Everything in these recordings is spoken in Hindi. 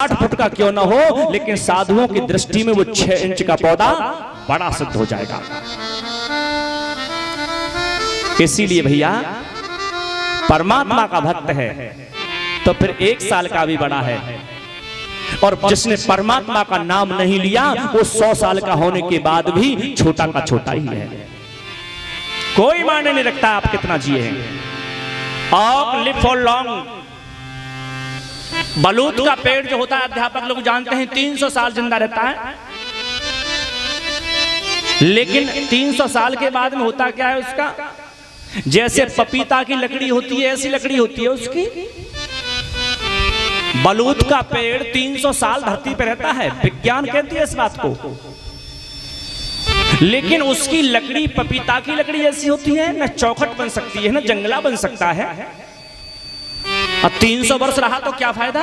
60 फुट का क्यों ना हो, लेकिन साधुओं की दृष्टि में वो 6 इंच का पौधा बड़ा सिद्ध हो जाएगा। इसीलिए भैया परमात्मा का भक्त है तो फिर 1 साल का भी बड़ा है, और जिसने परमात्मा का नाम नहीं लिया वो 100 साल का होने के बाद भी छोटा का छोटा ही है। कोई मायने नहीं रखता आप कितना जिए हैं। और लिव फॉर लॉन्ग। बलूत का पेड़ जो होता है, अध्यापक लोग जानते हैं 300 साल जिंदा रहता है, लेकिन 300 साल के बाद में होता क्या है उसका, जैसे पपीता की लकड़ी होती है ऐसी लकड़ी होती है उसकी। बलूत का पेड़ 300 साल धरती पर रहता है, विज्ञान कहती है इस बात को, लेकिन उसकी लकड़ी पपीता की लकड़ी ऐसी होती है, न चौखट बन सकती है न जंगला बन सकता है। अब 300 वर्ष रहा तो क्या फायदा।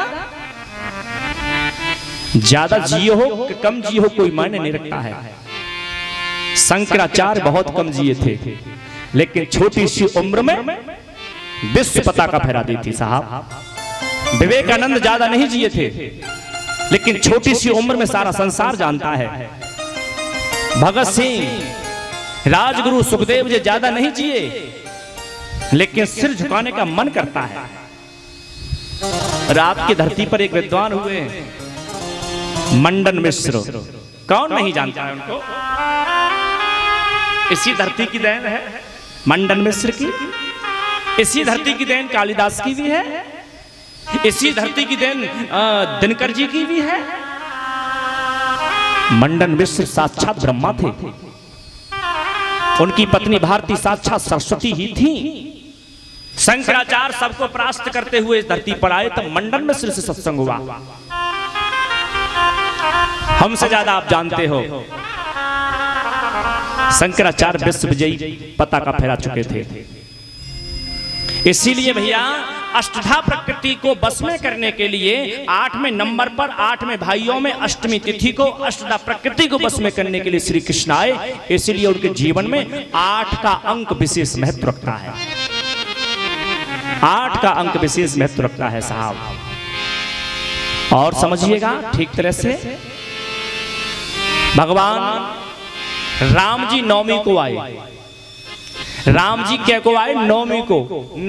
ज्यादा जिए हो कि कम जिए हो कोई मायने नहीं रखता है। शंकराचार्य बहुत कम जिए थे, लेकिन छोटी सी उम्र में विश्व पताका फहरा दी थी साहब। विवेकानंद ज्यादा नहीं जिए थे, लेकिन छोटी सी उम्र में सारा संसार जानता है। भगत सिंह, राजगुरु सुखदेव जी ज्यादा नहीं जिए, लेकिन सिर झुकाने का मन करता है। रात की धरती पर एक विद्वान हुए मंडन मिश्र, कौन नहीं जानता है उनको। इसी धरती की देन है मंडन मिश्र की, इसी धरती की देन कालिदास की भी है, इसी धरती की देन दिनकर जी की भी है। मंडन मिश्र साक्षात ब्रह्मा थे, उनकी पत्नी भारती साक्षात सरस्वती ही थी। शंकराचार्य सबको परास्त करते हुए इस धरती पर आए, तब मंडन मिश्र से सत्संग हुआ। हमसे ज्यादा आप जानते हो शंकराचार्य विश्व विजयी पताका फहरा चुके थे। इसीलिए भैया अष्टधा प्रकृति को बस में करने के लिए 8वें नंबर पर 8वें भाइयों में अष्टमी तिथि को अष्टधा प्रकृति को बस में करने के लिए श्री कृष्ण आए। इसीलिए उनके जीवन में 8 का अंक विशेष महत्व रखता है। 8 का अंक विशेष महत्व रखता है साहब। और समझिएगा ठीक तरह से, भगवान राम जी 9वीं को आए। राम जी क्या को आए? 9वीं को।